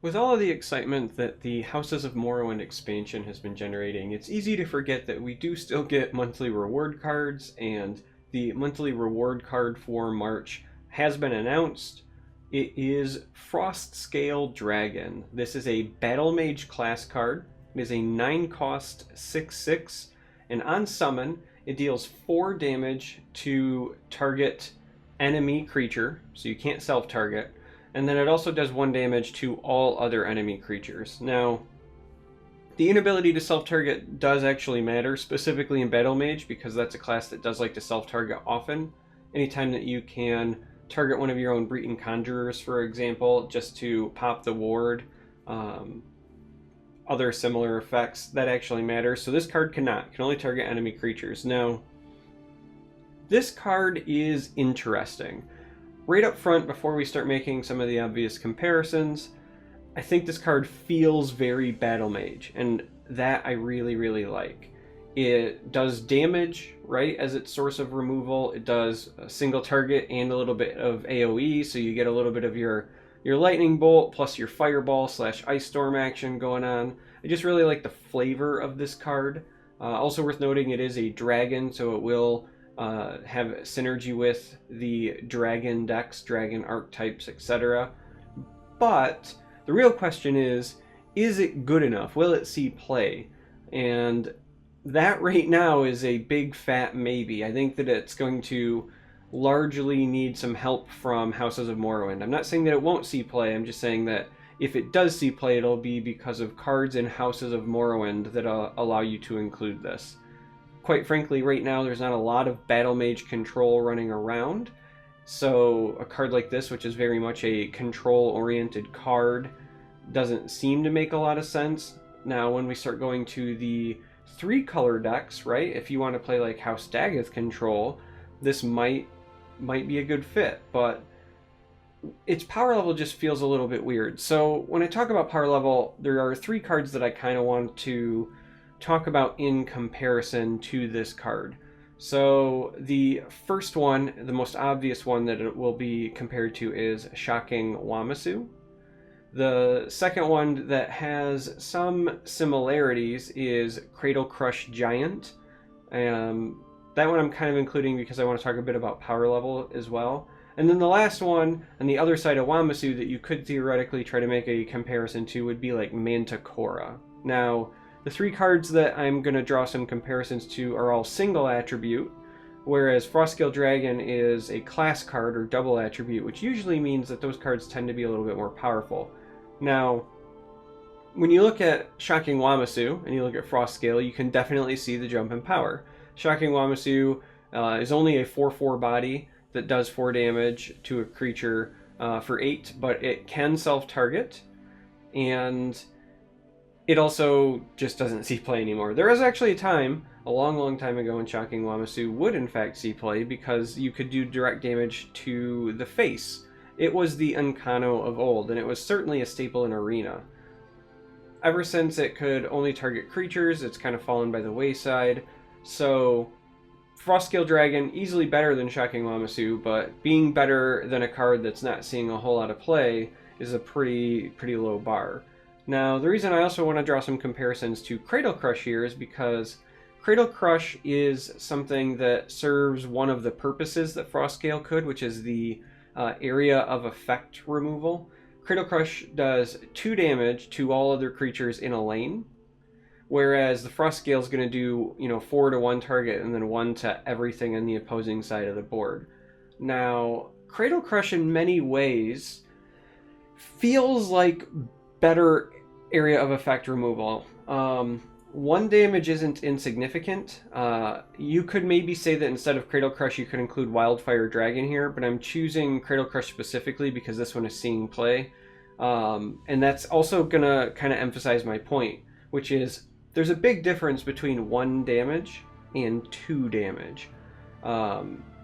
With all of the excitement that the Houses of Morrowind expansion has been generating, it's easy to forget that we do still get monthly reward cards, and the monthly reward card for March has been announced. It is Frostscale Dragon. This is a Battle Mage class card. It is a 9 cost 6/6, and on summon, it deals 4 damage to target enemy creature, so you can't self target, and then it also does 1 damage to all other enemy creatures. Now, the inability to self-target does actually matter, specifically in Battle Mage, because that's a class that does like to self-target often. Anytime that you can target one of your own Breton Conjurers, for example, just to pop the ward, other similar effects, that actually matters. So this card cannot. It can only target enemy creatures. Now, this card is interesting. Right up front, before we start making some of the obvious comparisons, I think this card feels very Battle Mage, and that I really, really like. It does damage, right, as its source of removal. It does a single target and a little bit of AoE, so you get a little bit of your Lightning Bolt plus your Fireball / Ice Storm action going on. I just really like the flavor of this card. Also worth noting, it is a dragon, so it will have synergy with the dragon decks, dragon archetypes, etc. But the real question is it good enough? Will it see play? And that right now is a big fat maybe. I think that it's going to largely need some help from Houses of Morrowind. I'm not saying that it won't see play, I'm just saying that if it does see play, it'll be because of cards in Houses of Morrowind that allow you to include this. Quite frankly, right now there's not a lot of Battle Mage control running around, so a card like this, which is very much a control-oriented card, doesn't seem to make a lot of sense. Now, when we start going to the 3-color decks, right, if you want to play like House Daggeth control, this might be a good fit, but its power level just feels a little bit weird. So when I talk about power level, there are 3 cards that I kind of want to talk about in comparison to this card. So the first one, the most obvious one that it will be compared to, is Shocking Wamasu. The second one that has some similarities is Cradle Crush Giant. That one I'm kind of including because I want to talk a bit about power level as well. And then the last one on the other side of Wamasu that you could theoretically try to make a comparison to would be like Manticora. Now, the 3 cards that I'm going to draw some comparisons to are all single attribute, whereas Frostscale Dragon is a class card or double attribute, which usually means that those cards tend to be a little bit more powerful. Now, when you look at Shocking Wamasu and you look at Frostscale, you can definitely see the jump in power. Shocking Wamasu is only a 4/4 body that does 4 damage to a creature for 8, but it can self-target, and it also just doesn't see play anymore. There was actually a time, a long, long time ago, when Shocking Wamasu would in fact see play because you could do direct damage to the face. It was the Uncano of old, and it was certainly a staple in Arena. Ever since it could only target creatures, it's kind of fallen by the wayside. So Frostscale Dragon, easily better than Shocking Wamasu, but being better than a card that's not seeing a whole lot of play is a pretty low bar. Now, the reason I also want to draw some comparisons to Cradle Crush here is because Cradle Crush is something that serves one of the purposes that Frostscale could, which is the area of effect removal. Cradle Crush does 2 damage to all other creatures in a lane, whereas the Frostscale is going to do, 4 to one target and then 1 to everything on the opposing side of the board. Now, Cradle Crush in many ways feels like better area of effect removal. 1 damage isn't insignificant. You could maybe say that instead of Cradle Crush you could include Wildfire Dragon here, but I'm choosing Cradle Crush specifically because this one is seeing play. And that's also gonna kind of emphasize my point, which is there's a big difference between 1 damage and 2 damage.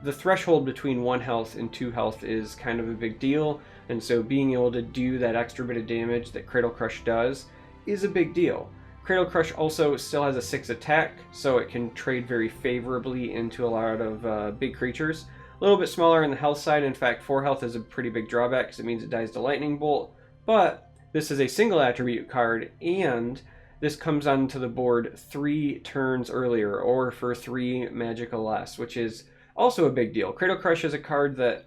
The threshold between 1 health and 2 health is kind of a big deal, and so being able to do that extra bit of damage that Cradle Crush does is a big deal. Cradle Crush also still has a 6 attack, so it can trade very favorably into a lot of big creatures. A little bit smaller on the health side. In fact, 4 health is a pretty big drawback because it means it dies to Lightning Bolt, but this is a single attribute card, and this comes onto the board 3 turns earlier, or for 3 magical less, which is also a big deal. Cradle Crush is a card that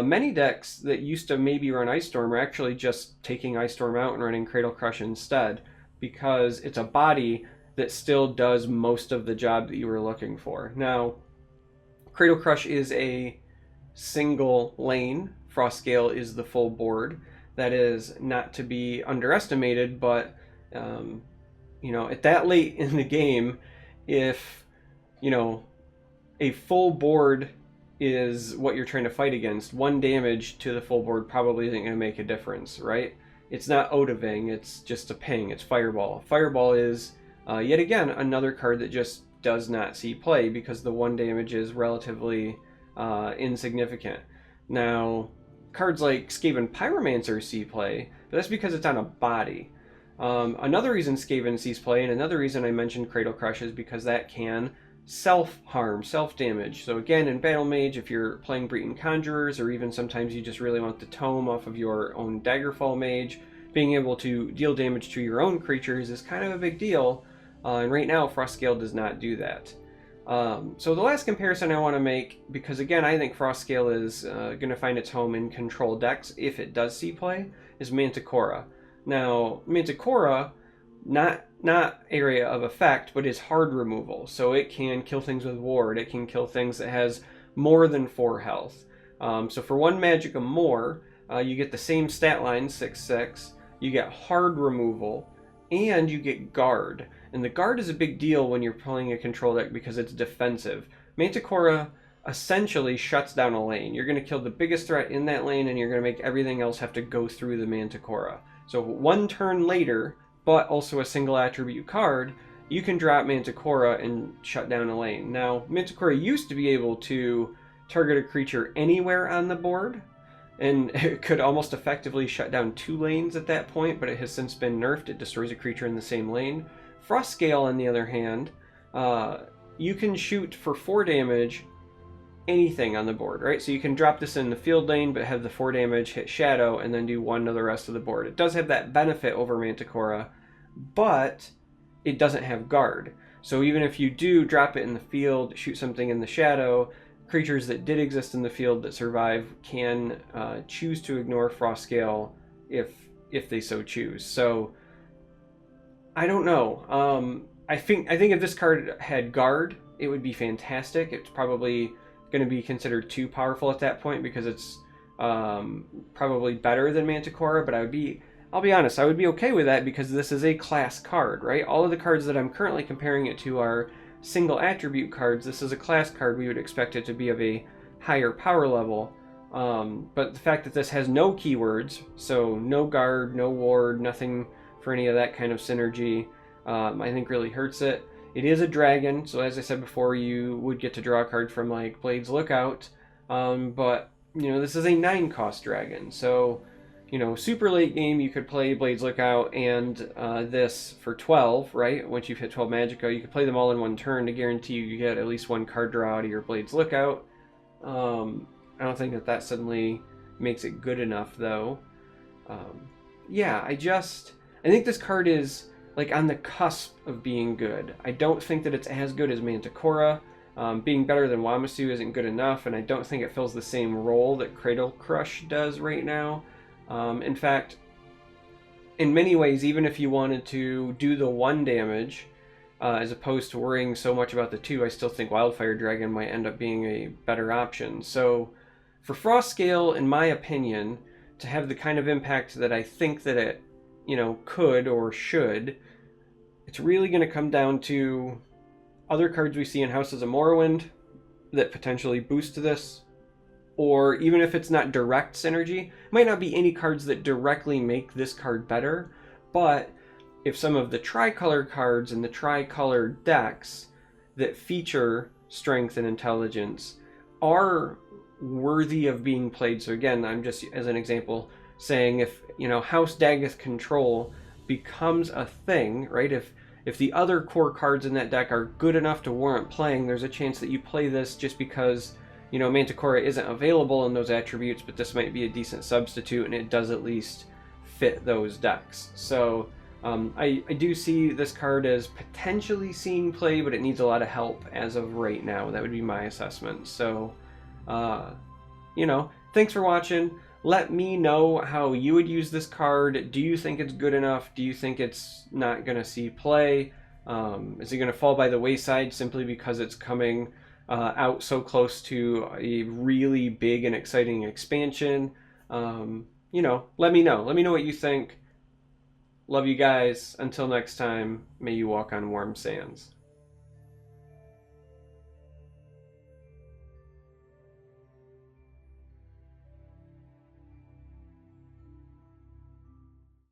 many decks that used to maybe run Ice Storm are actually just taking Ice Storm out and running Cradle Crush instead, because it's a body that still does most of the job that you were looking for. Now, Cradle Crush is a single lane. Frostscale is the full board. That is not to be underestimated, but at that late in the game, if a full board is what you're trying to fight against, 1 damage to the full board probably isn't going to make a difference, right? It's not Odaving, it's just a ping, it's Fireball. Fireball is, yet again, another card that just does not see play because the 1 damage is relatively insignificant. Now, cards like Skaven Pyromancer see play, but that's because it's on a body. Another reason Skaven sees play, and another reason I mentioned Cradle Crush, is because that can self-harm, self-damage. So again, in Battle Mage, if you're playing Breton Conjurers, or even sometimes you just really want the tome off of your own Daggerfall Mage, being able to deal damage to your own creatures is kind of a big deal, and right now Frostscale does not do that. So the last comparison I want to make, because again I think Frostscale is going to find its home in control decks if it does see play, is Manticora. Now, Manticora, not area of effect, but is hard removal. So it can kill things with ward. It can kill things that has more than 4 health. So for 1 magicka more, you get the same stat line, 6/6. You get hard removal, and you get guard. And the guard is a big deal when you're playing a control deck because it's defensive. Manticora essentially shuts down a lane. You're going to kill the biggest threat in that lane, and you're going to make everything else have to go through the Manticora. So 1 turn later, but also a single attribute card, you can drop Manticora and shut down a lane. Now, Manticora used to be able to target a creature anywhere on the board, and it could almost effectively shut down 2 lanes at that point, but it has since been nerfed. It destroys a creature in the same lane. Frostscale, on the other hand, you can shoot for 4 damage anything on the board, right? So you can drop this in the field lane, but have the 4 damage hit Shadow, and then do 1 to the rest of the board. It does have that benefit over Manticora, but it doesn't have guard. So even if you do drop it in the field, shoot something in the Shadow, creatures that did exist in the field that survive can choose to ignore Frostscale if they so choose. So I don't know. I think if this card had guard, it would be fantastic. It's probably going to be considered too powerful at that point because it's probably better than Manticora, but I'll be honest, I would be okay with that because this is a class card, right? All of the cards that I'm currently comparing it to are single attribute cards. This is a class card. We would expect it to be of a higher power level, but the fact that this has no keywords, so no guard, no ward, nothing for any of that kind of synergy, I think really hurts it. It is a dragon, so as I said before, you would get to draw a card from like Blade's Lookout, but this is a 9-cost dragon, so super late game you could play Blade's Lookout and this for 12, right? Once you've hit 12 magicka, you could play them all in 1 turn to guarantee you get at least 1 card draw out of your Blade's Lookout. I don't think that suddenly makes it good enough, though. Yeah, I think this card is like on the cusp of being good. I don't think that it's as good as Manticora. Being better than Wamasu isn't good enough, and I don't think it fills the same role that Cradle Crush does right now. In fact, in many ways, even if you wanted to do the 1 damage, as opposed to worrying so much about the 2, I still think Wildfire Dragon might end up being a better option. So for Frostscale, in my opinion, to have the kind of impact that I think that it could or should, it's really going to come down to other cards we see in Houses of Morrowind that potentially boost this, or even if it's not direct synergy, it might not be any cards that directly make this card better, but if some of the tricolor cards in the tricolor decks that feature strength and intelligence are worthy of being played. So again, I'm just, as an example, saying if House Dagoth control becomes a thing, right? If the other core cards in that deck are good enough to warrant playing, there's a chance that you play this just because Manticora isn't available in those attributes, but this might be a decent substitute, and it does at least fit those decks. So I do see this card as potentially seeing play, but it needs a lot of help as of right now. That would be my assessment. So, thanks for watching. Let me know how you would use this card. Do you think it's good enough? Do you think it's not going to see play? Is it going to fall by the wayside simply because it's coming out so close to a really big and exciting expansion? Let me know. Let me know what you think. Love you guys. Until next time, may you walk on warm sands.